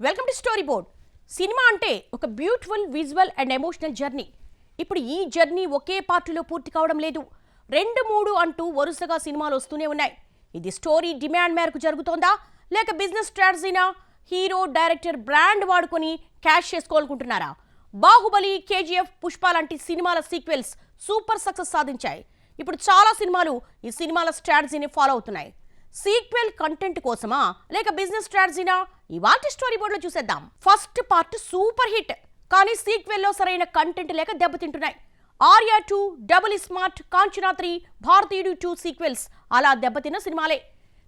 Welcome to story board. Cinema అంటే ఒక beautiful visual and emotional journey. ఇప్పుడు ఈ జర్నీ ఒకే పార్టీలో పూర్తి కావడం లేదు. 2-3 అంటూ వరుసగా సినిమాలు వస్తూనే ఉన్నాయి. ఇది స్టోరీ డిమాండ్ మేరకు జరుగుతోందా లేక బిజినెస్ స్ట్రాటజీనా? హీరో డైరెక్టర్ బ్రాండ్ వాడుకొని క్యాష్ చేసుకోవాలనుకుంటున్నారా? బాహుబలి, కేజీఎఫ్, పుష్ప లాంటి సినిమాల సీక్వెల్స్ సూపర్ సక్సెస్ సాధించాయి. ఇప్పుడు చాలా సినిమాలు ఈ సినిమాల స్ట్రాటజీని ఫాలో అవుతున్నాయి. సీక్వెల్ కంటెంట్ కోసమా లేక బిజినెస్ స్ట్రాటజీనా? ఇవాల్టి స్టోరీ బోర్డులో చూసేద్దాం. ఫస్ట్ పార్ట్ సూపర్ హిట్, కానీ సీక్వెల్లో సరైన కంటెంట్ లేక దెబ్బతింటున్నాయి. ఆర్యా 2, డబుల్ స్మార్ట్, కాంచనా 3, భారతీయుడు 2 సీక్వెల్స్ అలా దెబ్బతిన్న సినిమాలే.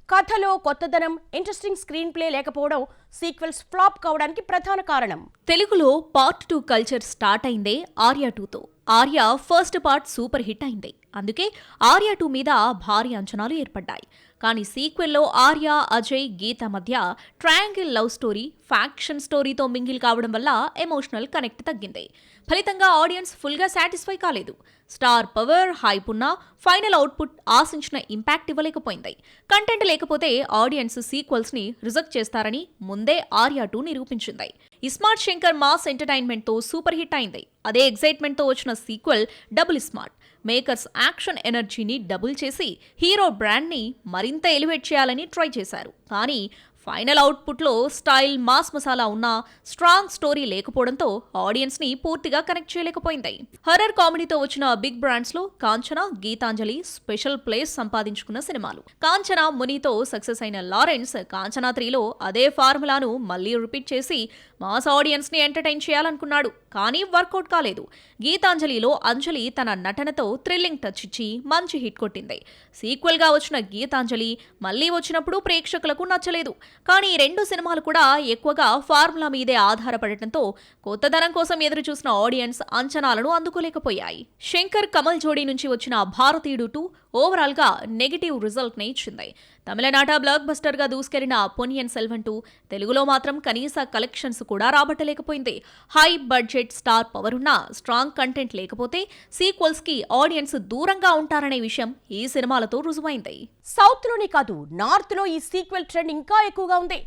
కథలో కొత్తదనం, ఇంట్రెస్టింగ్ స్క్రీన్ ప్లే లేకపోవడం సీక్వెల్స్ ఫ్లాప్ కావడానికి ప్రధాన కారణం. తెలుగులో పార్ట్ 2 కల్చర్ స్టార్ట్ అయిందే ఆర్యా 2తో. Arya first part super hit అయింది. అందుకే ఆర్యా 2 మీద భారీ అంచనాలు ఏర్పడ్డాయి. కానీ సీక్వెల్లో ఆర్య, అజయ్, గీత మధ్య ట్రయాంగిల్ లవ్ స్టోరీ, ఫ్యాక్షన్ స్టోరీతో మింగిల్ కావడం వల్ల ఎమోషనల్ కనెక్ట్ తగ్గింది. ఫలితంగా ఆడియన్స్ ఫుల్గా సాటిస్ఫై కాలేదు. స్టార్ పవర్, హైప్ ఉన్న ఫైనల్ అవుట్పుట్ ఆశించిన ఇంపాక్ట్ ఇవ్వలేకపోయింది. కంటెంట్ లేకపోతే ఆడియన్స్ సీక్వెల్స్ ని రిజెక్ట్ చేస్తారని ముందే ఆర్యా 2 నిరూపించింది. ఇస్మార్ట్ శంకర్ మాస్ ఎంటర్టైన్మెంట్ తో సూపర్ హిట్ అయింది. అదే ఎగ్జైట్మెంట్ తో వచ్చిన sequel double smart makers action ఎనర్జీని డబుల్ చేసి హీరో బ్రాండ్ని మరింత ఎలివేట్ చేయాలని ట్రై చేశారు. కానీ ఫైనల్ అవుట్పుట్లో స్టైల్, మాస్ మసాలా ఉన్న స్ట్రాంగ్ స్టోరీ లేకపోవడంతో ఆడియన్స్ని పూర్తిగా కనెక్ట్ చేయలేకపోయింది. హర్రర్ కామెడీతో వచ్చిన బిగ్ బ్రాండ్స్లో కాంచనా, గీతాంజలి స్పెషల్ ప్లేస్ సంపాదించుకున్న సినిమాలు. కాంచనా, మునితో సక్సెస్ అయిన లారెన్స్ కాంచనా 3లో అదే ఫార్ములాను మళ్లీ రిపీట్ చేసి మాస్ ఆడియన్స్ని ఎంటర్టైన్ చేయాలనుకున్నాడు. కానీ వర్కౌట్ కాలేదు. గీతాంజలిలో అంజలి తన నటనతో థ్రిల్లింగ్ టచ్ ఇచ్చి మంచి హిట్ కొట్టింది. సీక్వెల్గా వచ్చిన గీతాంజలి మళ్లీ వచ్చినప్పుడు ప్రేక్షకులకు నచ్చలేదు. కానీ ఈ 2 సినిమాలు కూడా ఎక్కువగా ఫార్ములా మీదే ఆధారపడటంతో కొత్తదనం కోసం ఎదురు చూసిన ఆడియన్స్ అంచనాలను అందుకోలేకపోయాయి. శంకర్, కమల్ జోడీ నుంచి వచ్చిన భారతీయుడు 2 ఓవరాల్ గా నెగిటివ్ రిజల్ట్ ని ఇచ్చింది. తమిళనాట బ్లాక్ బస్టర్ గా దూసుకెళ్లిన పొన్నియిన్ సెల్వన్ 2 తెలుగులో మాత్రం కనీస కలెక్షన్స్ కూడా రాబట్టలేకపోయింది. హై బడ్జెట్, స్టార్ పవర్ ఉన్న స్ట్రాంగ్ కంటెంట్ లేకపోతే సీక్వెల్స్ కి ఆడియన్స్ దూరంగా ఉంటారనే విషయం ఈ సినిమాలతో రుజువైంది. సౌత్ లోనే కాదు, నార్త్ లో ఈ సీక్వెల్ ట్రెండ్ ఇంకా ఎక్కువగా ఉంది.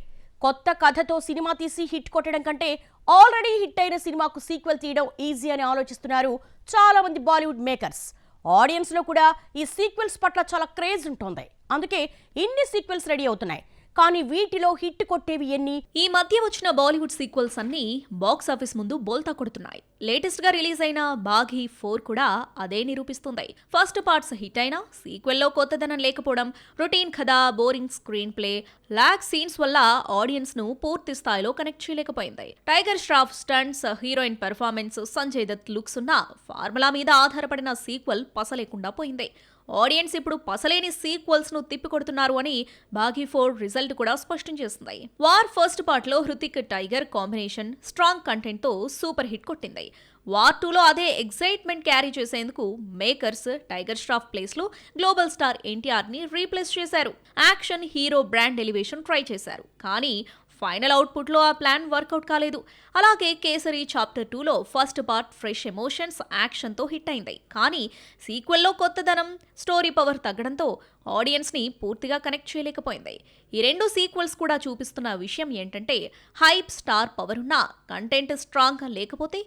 కొత్త కథతో సినిమా తీసి హిట్ కొట్టడం కంటే ఆల్రెడీ హిట్ అయిన సినిమాకు సీక్వెల్ తీయడం ఈజీ అని ఆలోచిస్తున్నారు చాలా మంది బాలీవుడ్ మేకర్స్. ఆడియన్స్ లో కూడా ఈ సీక్వెల్స్ పట్ల చాలా క్రేజ్ ఉంటుంది. అందుకే ఇన్ని సీక్వెల్స్ రెడీ అవుతున్నాయి. కానీ వీటిలో హిట్ కొట్టేవి ఎన్ని? ఈ మధ్య వచ్చిన బాలీవుడ్ సీక్వెల్స్ అన్ని బాక్స్ ఆఫీస్ ముందు బోల్తా కొడుతున్నాయి. లేటెస్ట్ గా రిలీజ్ అయిన బాఘీ 4 కూడా అదే నిరూపిస్తుంది. ఫస్ట్ పార్ట్స్ హిట్ అయినా సీక్వెల్లో కొత్తదనం లేకపోవడం, రొటీన్ కథ, boring screenplay, lag scenes వల్ల ఆడియన్స్ ను పూర్తి స్థాయిలో కనెక్ట్ చేయలేకపోయింది. Tiger Shroff stunts, heroine performance, Sanjay Dutt looks ఉన్న ఫార్ములా మీద ఆధారపడిన సీక్వెల్ పసలేకుండా పోయింది. ఆడియన్స్ ఇప్పుడు పసలేని సీక్వెల్స్ ను తిప్పికొడుతున్నారు అని బాఘీ 4 రిజల్ట్ కూడా స్పష్టం చేస్తుంది. వార్ ఫస్ట్ పార్ట్ లో Hrithik, Tiger combination strong content తో సూపర్ హిట్ కొట్టింది. వార్ 2లో అదే ఎగ్జైట్మెంట్ క్యారీ చేసేందుకు మేకర్స్ టైగర్ ష్రాఫ్ ప్లేస్ లో గ్లోబల్ స్టార్ ఎన్టీఆర్ ని రీప్లేస్ చేశారు. Action hero brand elevation try చేశారు. కానీ ఫైనల్ అవుట్పుట్లో ఆ ప్లాన్ వర్కౌట్ కాలేదు. అలాగే కేసరి చాప్టర్ 2లో ఫస్ట్ పార్ట్ ఫ్రెష్ ఎమోషన్స్, యాక్షన్తో హిట్ అయింది. కానీ సీక్వెల్లో కొత్తదనం, స్టోరీ పవర్ తగ్గడంతో ఆడియన్స్ని పూర్తిగా కనెక్ట్ చేయలేకపోయింది. ఈ 2 సీక్వెల్స్ కూడా చూపిస్తున్న విషయం ఏంటంటే హైప్, స్టార్ పవర్ ఉన్న కంటెంట్ స్ట్రాంగ్గా లేకపోతే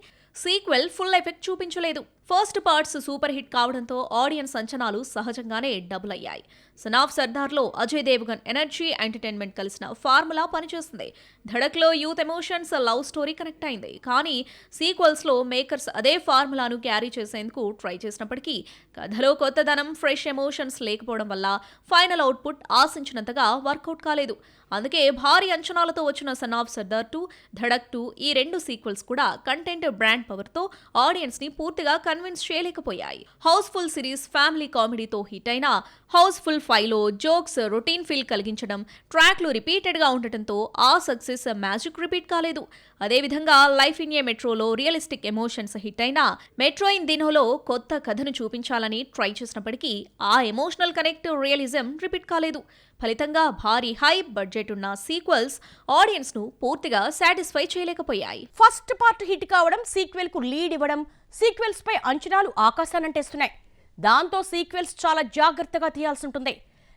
సీక్వెల్ ఫుల్ ఎఫెక్ట్ చూపించలేదు. ఫస్ట్ పార్ట్స్ సూపర్ హిట్ కావడంతో ఆడియన్స్ అంచనాలు సహజంగానే డబుల్ అయ్యాయి. సన్ ఆఫ్ సర్దార్లో అజయ్ దేవగన్ ఎనర్జీ, ఎంటర్టైన్మెంట్ కలిసిన ఫార్ములా పనిచేస్తుంది. ధడక్లో youth emotions, love story connect అయింది. కానీ సీక్వెల్స్లో మేకర్స్ అదే ఫార్ములాను క్యారీ చేసేందుకు ట్రై చేసినప్పటికీ కథలో కొత్తదనం, ఫ్రెష్ ఎమోషన్స్ లేకపోవడం వల్ల ఫైనల్ అవుట్పుట్ ఆశించినంతగా వర్కౌట్ కాలేదు. అందుకే భారీ అంచనాలతో వచ్చిన సన్ ఆఫ్ సర్దార్ 2, ధడక్ 2 ఈ 2 సీక్వెల్స్ కూడా కంటెంట్, బ్రాండ్ పవర్తో ఆడియన్స్ ని పూర్తిగా కన్విన్స్ చేయలేకపోయాయి. హౌస్ఫుల్ సిరీస్ ఫ్యామిలీ కామెడీతో హిట్ అయిన హౌస్ఫుల్ 5లో జోక్స్, రొటీన్ ఫీల్ కలిగించడం, ట్రాక్లు రిపీటెడ్గా ఉండటంతో ఆ సక్సెస్ మ్యాజిక్ రిపీట్ కాలేదు. అదేవిధంగా లైఫ్ ఇన్ ఏ మెట్రోలో రియలిస్టిక్ ఎమోషన్స్ హిట్ అయినా మెట్రో ఇన్ దినోలో కొత్త కథను చూపించాలని ట్రై చేసినప్పటికీ ఆ ఎమోషనల్ కనెక్ట్, రియలిజం రిపీట్ కాలేదు. ఫలితంగా భారీ హై బడ్జెట్ ఉన్న సీక్వెల్స్ ఆడియన్స్ ను పూర్తిగా సాటిస్ఫై చేయలేకపోయాయి. ఫస్ట్ పార్ట్ హిట్ కావడం, సీక్వెల్ కు లీడ్ ఇవ్వడం సీక్వెల్స్ పై అంచనాలు ఆకాశానంటేస్తున్నాయి. దాంతో సీక్వెల్స్ చాలా జాగ్రత్తగా తీయాల్సి ఉంటుంది.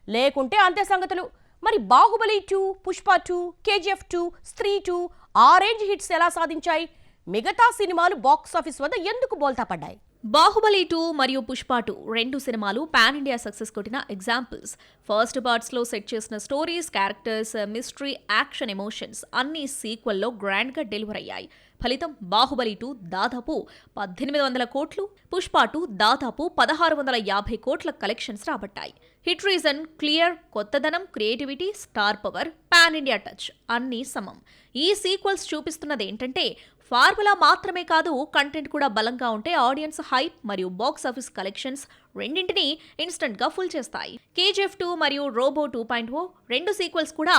లేకుంటే అంతే సంగతులు. మరి బాహుబలి 2, పుష్ప 2, కేజీఎఫ్ 2, స్త్రీ 2 ఆ రేంజ్ హిట్స్ ఎలా సాధించాయి? మిగతా సినిమాలు బాక్స్ ఆఫీస్ వద్ద ఎందుకు బోల్తా పడ్డాయి? బాహుబలి 2 మరియు పుష్ప 2 రెండు సినిమాలు పాన్ ఇండియా సక్సెస్ కొట్టిన ఎగ్జాంపుల్స్. ఫస్ట్ పార్ట్స్ లో సెట్ చేసిన stories, characters, mystery, action, emotions అన్ని సీక్వెల్లో గ్రాండ్ గా డెలివర్ అయ్యాయి. ఫలితం బాహుబలి 2 దాదాపు 1800 కోట్లు, పుష్ప 2 దాదాపు 1650 కోట్ల కలెక్షన్స్ రాబట్టాయి. హిట్ రీజన్ క్లియర్: కొత్తదనం, creativity, star power, pan India touch అన్నీ సమం. ఈ సీక్వెల్స్ చూపిస్తున్నది ఏంటంటే ఫార్ములా మాత్రమే కాదు, కంటెంట్ కూడా బలంగా ఉంటే ఆడియన్స్ హైప్ మరియు బాక్స్ ఆఫీస్ కలెక్షన్స్ రెండింటినీ ఇన్స్టంట్ గా ఫుల్ చేస్తాయి. KGF 2 మరియు రోబో 2.0 రెండు సీక్వెల్స్ కూడా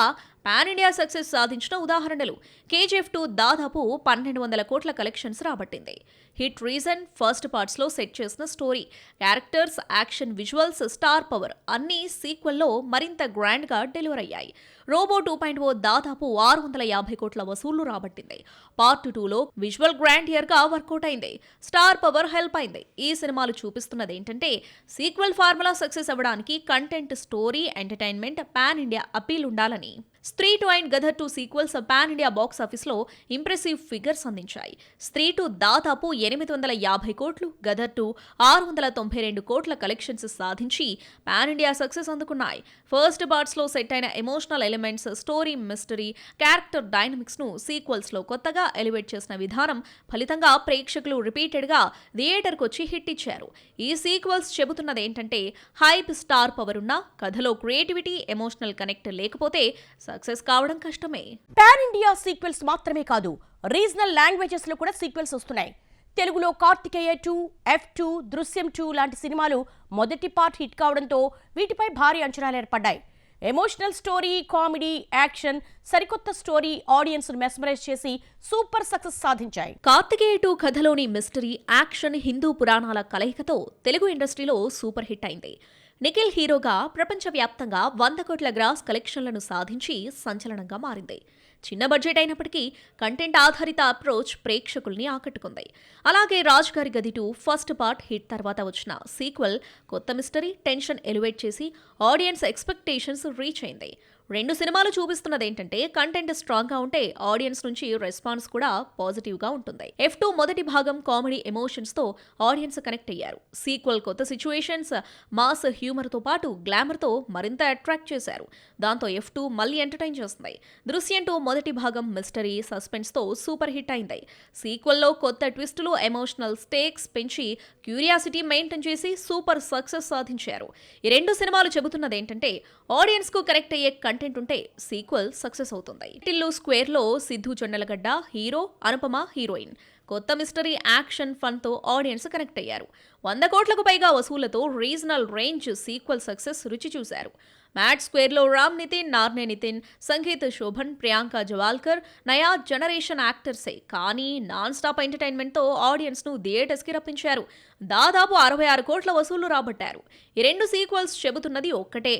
పాన్ ఇండియా సక్సెస్ సాధించిన ఉదాహరణలు. KGF 2 దాదాపు 1200 కోట్ల కలెక్షన్స్ రాబట్టింది. హిట్ రీజన్ ఫస్ట్ పార్ట్స్ లో సెట్ చేసిన story, characters, action, visuals, star power అన్నీ సీక్వెల్లో మరింత గ్రాండ్ గా డెలివర్ అయ్యాయి. రోబో 2.0 దాదాపు 650 కోట్ల వసూళ్లు రాబట్టింది. పార్ట్ 2లో విజువల్ గ్రాండియర్ గా వర్కౌట్ అయింది. స్టార్ పవర్ హెల్ప్ అయింది. ఈ సినిమాలు చూపిస్తున్నది ఏంటంటే సీక్వెల్ ఫార్ములా సక్సెస్ అవ్వడానికి content, story, entertainment, pan India appeal ఉండాలని. Stree 2 and Gadar 2 sequels pan India box office లో ఇంప్రెసివ్ ఫిగర్స్ అందించాయి. స్త్రీ 2 దాదాపు 850 కోట్లు, గదర్ 2 692 కోట్ల కలెక్షన్స్ సాధించి పాన్ ఇండియా సక్సెస్ అందుకున్నాయి. ఫస్ట్ పార్ట్స్ లో సెట్ అయిన emotional elements, story, mystery, character dynamics ను సీక్వెల్స్ లో కొత్తగా ఎలివేట్ చేసిన విధానం ఫలితంగా ప్రేక్షకులు రిపీటెడ్ గా థియేటర్ కొచ్చి హిట్ ఇచ్చారు. ఈ సీక్వెల్స్ చెబుతున్నది ఏంటంటే హైప్, స్టార్ పవర్ ఉన్న కథలో క్రియేటివిటీ, ఎమోషనల్ కనెక్ట్ లేకపోతే సక్సెస్ కావడం కష్టమే. పాన్ ఇండియా సీక్వెల్స్ మాత్రమే కాదు, రీజనల్ లాంగ్వేజెస్ లో కూడా సీక్వెల్స్ వస్తున్నాయి. తెలుగులో కార్తికేయ 2, F2, దృశ్యం 2 లాంటి సినిమాలు మొదటి పార్ట్ హిట్ కావడంతో వీటిపై భారీ అంచనాలు ఏర్పడ్డాయి. ఎమోషనల్ స్టోరీ, కామెడీ, యాక్షన్, సరికొత్త స్టోరీ ఆడియన్స్ ను మెస్మరైజ్ చేసి సూపర్ సక్సెస్ సాధించాయి. కార్తికేయ 2 కథలోని మిస్టరీ, యాక్షన్, హిందూ పురాణాల కలయికతో తెలుగు ఇండస్ట్రీలో సూపర్ హిట్ అయింది. నిఖిల్ హీరోగా ప్రపంచవ్యాప్తంగా 100 కోట్ల గ్రాస్ కలెక్షన్లను సాధించి సంచలనంగా మారింది. చిన్న బడ్జెట్ అయినప్పటికీ కంటెంట్ ఆధారిత అప్రోచ్ ప్రేక్షకుల్ని ఆకట్టుకుంది. అలాగే రాజ్ గారి గది 2 ఫస్ట్ పార్ట్ హిట్ తర్వాత వచ్చిన సీక్వెల్ కొత్త మిస్టరీ, టెన్షన్ ఎలివేట్ చేసి ఆడియన్స్ ఎక్స్పెక్టేషన్స్ రీచ్ అయింది. రెండు సినిమాలు చూపిస్తున్నది ఏంటంటే కంటెంట్ స్ట్రాంగ్ గా ఉంటే ఆడియన్స్ నుంచి రెస్పాన్స్ కూడా పాజిటివ్ గా ఉంటుంది. F2 మొదటి భాగం కామెడీ, ఎమోషన్స్ తో ఆడియన్స్ కనెక్ట్ అయ్యారు. సీక్వెల్ కొత్త సిచ్యువేషన్స్, మాస్ హ్యూమర్ తో పాటు గ్లామర్ తో మరింత అట్రాక్ట్ చేశారు. దాంతో F2 మళ్ళీ ఎంటర్టైన్ చేస్తుంది. దృశ్యం 2 మొదటి భాగం మిస్టరీ, సస్పెన్స్ తో సూపర్ హిట్ అయింది. సీక్వెల్లో కొత్త ట్విస్టులు, ఎమోషనల్ స్టేక్స్ పెంచి క్యూరియాసిటీ మెయింటైన్ చేసి సూపర్ సక్సెస్ సాధించారు. ఈ రెండు సినిమాలు చెబుతున్నది ఏంటంటే ఆడియన్స్ కు కనెక్ట్ అయ్యే కంటెంట్ ఉంటే సీక్వెల్ సక్సెస్ అవుతుంది. టిల్లు స్క్వేర్ లో సిద్ధు జొన్నలగడ్డ హీరో, అనుపమ హీరోయిన్. కొత్త మిస్టరీ, యాక్షన్, ఫన్ తో ఆడియన్స్ కనెక్ట్ అయ్యారు. 100 కోట్లకు పైగా వసూళ్లతో రీజనల్ రేంజ్ సీక్వెల్ సక్సెస్ రుచి చూశారు. మ్యాడ్ స్క్వేర్ లో రామ్ నితిన్, నార్నే నితిన్, సంగీత్ శోభన్, ప్రియాంక జవాల్కర్ నయా జనరేషన్ యాక్టర్సే, కానీ నాన్ స్టాప్ ఎంటర్టైన్మెంట్ తో ఆడియన్స్ ను థియేటర్స్ కి రప్పించారు. దాదాపు 66 కోట్ల వసూళ్లు రాబట్టారు. ఈ రెండు సీక్వెల్స్ చెబుతున్నది ఒక్కటే,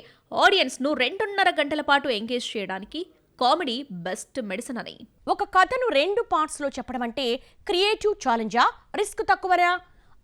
ఆడియన్స్ ను 2.5 గంటల పాటు ఎంగేజ్ చేయడానికి కామెడీ బెస్ట్ మెడిసిన్ అని. ఒక కథను 2 పార్ట్స్ లో చెప్పడం అంటే క్రియేటివ్ ఛాలెంజా, రిస్క్ తక్కువరా?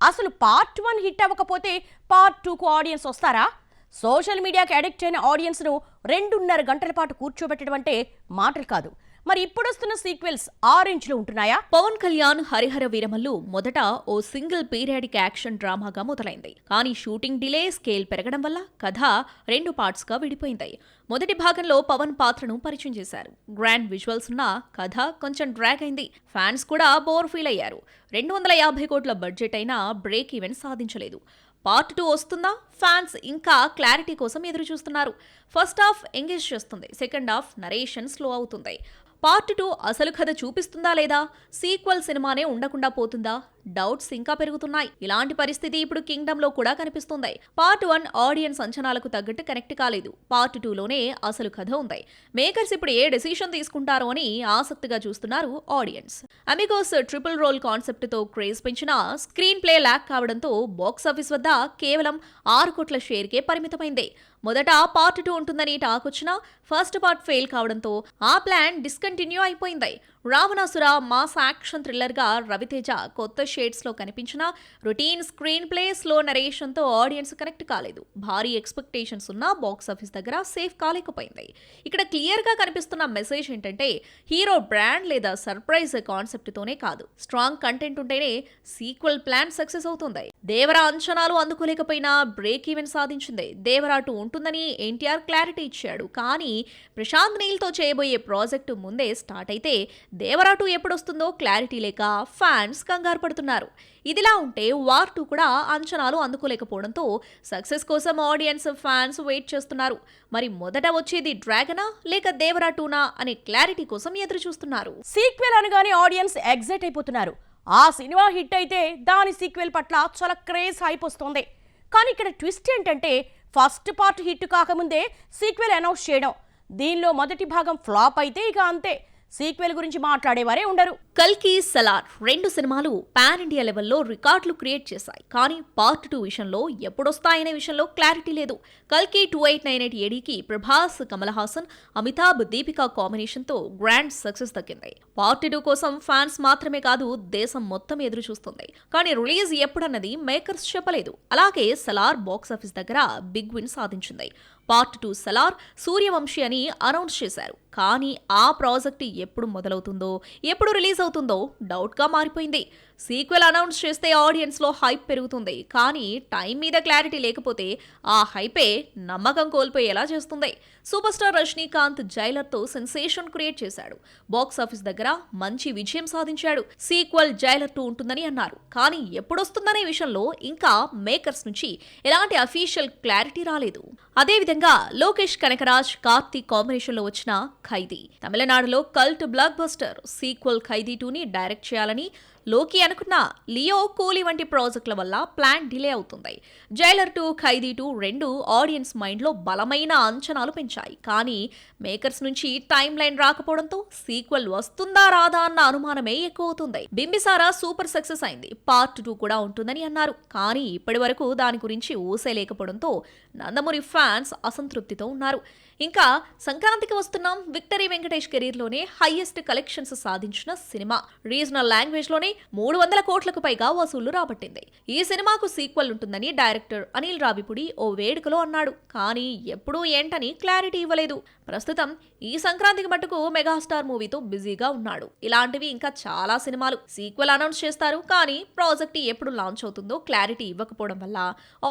అసలు పార్ట్ 1 హిట్ అవ్వకపోతే పార్ట్ 2 కు ఆడియన్స్ వస్తారా? సోషల్ మీడియాకి అడిక్ట్ అయిన ఆడియన్స్ ను 2.5 గంటల పాటు కూర్చోబెట్టడం అంటే మాటలు కాదు. మరి ఇప్పుడొస్తున్న సీక్వెల్స్ ఆ రేంజ్ లో ఉంటున్నాయా? పవన్ కళ్యాణ్ హరిహర వీరమల్లు మొదట ఓ సింగిల్ పీరియాడిక్ యాక్షన్ డ్రామాగా మొదలైంది. కానీ షూటింగ్ డిలే, స్కేల్ పెరగడం వల్ల కథ 2 పార్ట్స్ గా విడిపోయింది. మొదటి భాగంలో పవన్ పాత్రను పరిచయం చేశారు. గ్రాండ్ విజువల్స్ ఉన్న కథ కొంచెం డ్రాగ్ అయింది. ఫ్యాన్స్ కూడా బోర్ ఫీల్ అయ్యారు. 250 కోట్ల బడ్జెట్ అయినా బ్రేక్ ఈవెన్ సాధించలేదు. పార్ట్ 2 వస్తుందా? ఫ్యాన్స్ ఇంకా క్లారిటీ కోసం ఎదురు చూస్తున్నారు. ఫస్ట్ హాఫ్ ఎంగేజ్ చేస్తుంది, సెకండ్ హాఫ్ నరేషన్ స్లో అవుతుంది. పార్ట్ 2 అసలు కథ చూపిస్తుందా లేదా? సీక్వెల్ సినిమానే ఉండకుండా పోతుందా? డౌట్స్ ఇంకా పెరుగుతున్నాయి. ఇలాంటి పరిస్థితి ఇప్పుడు కింగ్డమ్ లో కూడా కనిపిస్తుంది. పార్ట్ 1 ఆడియన్స్ అంచనాలకు తగ్గట్టు కనెక్ట్ కాలేదు. పార్ట్ 2 లోనే అసలు కథ ఉంది. మేకర్స్ ఇప్పుడు ఏ డెసిషన్ తీసుకుంటారో అని ఆసక్తిగా చూస్తున్నారు audience. Amigos triple role concept తో క్రేజ్ పెంచిన స్క్రీన్ ప్లే ల్యాక్ కావడంతో బాక్స్ ఆఫీస్ వద్ద కేవలం 6 కోట్ల షేర్కే పరిమితమైంది. మొదట పార్ట్ 2 ఉంటుందని టాక్ వచ్చినా ఫస్ట్ పార్ట్ ఫెయిల్ కావడంతో ఆ ప్లాన్ డిస్కంటిన్యూ అయిపోయింది. రావణాసుర మాస్ యాక్షన్ థ్రిల్లర్గా రవితేజ కొత్త షేడ్స్లో కనిపించిన రొటీన్ స్క్రీన్ ప్లే స్లో నరేషన్తో ఆడియన్స్ కనెక్ట్ కాలేదు. భారీ ఎక్స్పెక్టేషన్స్ ఉన్న బాక్స్ ఆఫీస్ దగ్గర సేఫ్ కాలేకపోయింది. ఇక్కడ క్లియర్గా కనిపిస్తున్న మెసేజ్ ఏంటంటే హీరో బ్రాండ్ లేదా సర్ప్రైజ్ కాన్సెప్ట్తోనే కాదు, స్ట్రాంగ్ కంటెంట్ ఉంటేనే సీక్వెల్ ప్లాన్ సక్సెస్ అవుతుంది. దేవరా అంచనాలు అందుకోలేకపోయినా బ్రేక్ ఈవెన్ సాధించింది. దేవరా 2 ఉంటుందని ఎన్టీఆర్ క్లారిటీ ఇచ్చాడు. కానీ ప్రశాంత్ నీల్తో చేయబోయే ప్రాజెక్టు ముందే స్టార్ట్ అయితే దేవరా 2 ఎప్పుడొస్తుందో క్లారిటీ లేక ఫ్యాన్స్ కంగారు పడుతున్నారు. ఇదిలా ఉంటే వార్ 2 కూడా అంచనాలు అందుకోలేకపోవడంతో సక్సెస్ కోసం ఆడియన్స్ ఫ్యాన్స్ వెయిట్ చేస్తున్నారు. మరి మొదట వచ్చేది డ్రాగనా లేక దేవరా 2నా అనే క్లారిటీ కోసం ఎదురు చూస్తున్నారు. సీక్వెల్ అనగానే ఆడియన్స్ ఎగ్జైట్ అయిపోతున్నారు. ఆ సినిమా హిట్ అయితే దాని సీక్వెల్ పట్ల చాలా క్రేజ్ హైప్ వస్తుంది. కానీ ఇక్కడ ట్విస్ట్ ఏంటంటే ఫస్ట్ పార్ట్ హిట్ కాకముందే సీక్వెల్ అనౌన్స్ చేయడం. దీనిలో మొదటి భాగం ఫ్లాప్ అయితే ఇక అంతే, సీక్వెల్ గురించి మాట్లాడేవారే ఉండరు. కల్కి, సలార్ 2 సినిమాలు పాన్ ఇండియా లెవెల్లో రికార్డులు క్రియేట్ చేశాయి. కానీ పార్ట్ 2 విషయంలో ఎప్పుడొస్తాయనే విషయంలో క్లారిటీ లేదు. కల్కి 2898 ఏడీకి ప్రభాస్, కమల్ హాసన్, అమితాబ్, దీపికా కాంబినేషన్తో గ్రాండ్ సక్సెస్ దక్కింది. పార్ట్ 2 కోసం ఫ్యాన్స్ మాత్రమే కాదు దేశం మొత్తం ఎదురు చూస్తుంది. కానీ రిలీజ్ ఎప్పుడన్నది మేకర్స్ చెప్పలేదు. అలాగే సలార్ బాక్స్ ఆఫీస్ దగ్గర బిగ్ విన్ సాధించింది. పార్ట్ 2 సలార్ సూర్యవంశీ అని అనౌన్స్ చేశారు. కానీ ఆ ప్రాజెక్ట్ ఎప్పుడు మొదలవుతుందో, ఎప్పుడు రిలీజ్ అవుతుందో డౌట్గా మారిపోయింది. సీక్వెల్ అనౌన్స్ చేస్తే ఆడియన్స్లో హైప్ పెరుగుతుంది. కానీ టైం మీద క్లారిటీ లేకపోతే ఆ హైపే నమ్మకం కోల్పోయేలా చేస్తుంది. సూపర్ స్టార్ రజనీకాంత్ జైలర్తో సెన్సేషన్ క్రియేట్ చేశాడు. బాక్స్ ఆఫీస్ దగ్గర మంచి విజయం సాధించాడు. సీక్వెల్ జైలర్ 2 ఉంటుందని అన్నారు. కానీ ఎప్పుడొస్తుందనే విషయంలో ఇంకా మేకర్స్ నుంచి ఎలాంటి అఫీషియల్ క్లారిటీ రాలేదు. అదేవిధంగా లోకేష్ కనకరాజ్, కార్తీక్ కాంబినేషన్లో వచ్చిన ఖైదీ తమిళనాడులో కల్ట్ బ్లాక్ బస్టర్. సీక్వెల్ ఖైదీ 2ని డైరెక్ట్ చేయాలని లోకి అనుకున్న లియో, కూలీ వంటి ప్రాజెక్టుల వల్ల ప్లాన్ డిలే అవుతుంది. జైలర్ 2, ఖైదీ 2 రెండు ఆడియన్స్ మైండ్లో బలమైన అంచనాలు పెంచాయి. కానీ మేకర్స్ నుంచి టైం లైన్ రాకపోవడంతో సీక్వెల్ వస్తుందా రాదా అన్న అనుమానమే ఎక్కువ అవుతుంది. బింబిసారా సూపర్ సక్సెస్ అయింది. పార్ట్ 2 కూడా ఉంటుందని అన్నారు. కానీ ఇప్పటి వరకు దాని గురించి ఊసే లేకపోవడంతో నందమూరి ఫ్యాన్స్ అసంతృప్తితో ఉన్నారు. ఇంకా సంక్రాంతికి వస్తున్నాం. విక్టరీ వెంకటేష్ కెరీర్లోనే హైయెస్ట్ కలెక్షన్స్ సాధించిన సినిమా. రీజనల్ లాంగ్వేజ్లోనే 300 కోట్లకు పైగా వసూళ్లు రాబట్టింది. ఈ సినిమాకు సీక్వెల్ ఉంటుందని డైరెక్టర్ అనిల్ రావిపూడి ఓ వేడుకలో అన్నాడు. కానీ ఎప్పుడూ ఏంటని క్లారిటీ ఇవ్వలేదు. ప్రస్తుతం ఈ సంక్రాంతికి మటుకు మెగాస్టార్ మూవీతో బిజీగా ఉన్నాడు. ఇలాంటివి ఇంకా చాలా సినిమాలు సీక్వెల్ అనౌన్స్ చేస్తారు. కానీ ప్రాజెక్ట్ ఎప్పుడు లాంచ్ అవుతుందో క్లారిటీ ఇవ్వకపోవడం వల్ల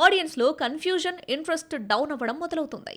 ఆడియన్స్లో కన్ఫ్యూజన్, ఇంట్రెస్ట్ డౌన్ అవ్వడం మొదలవుతుంది.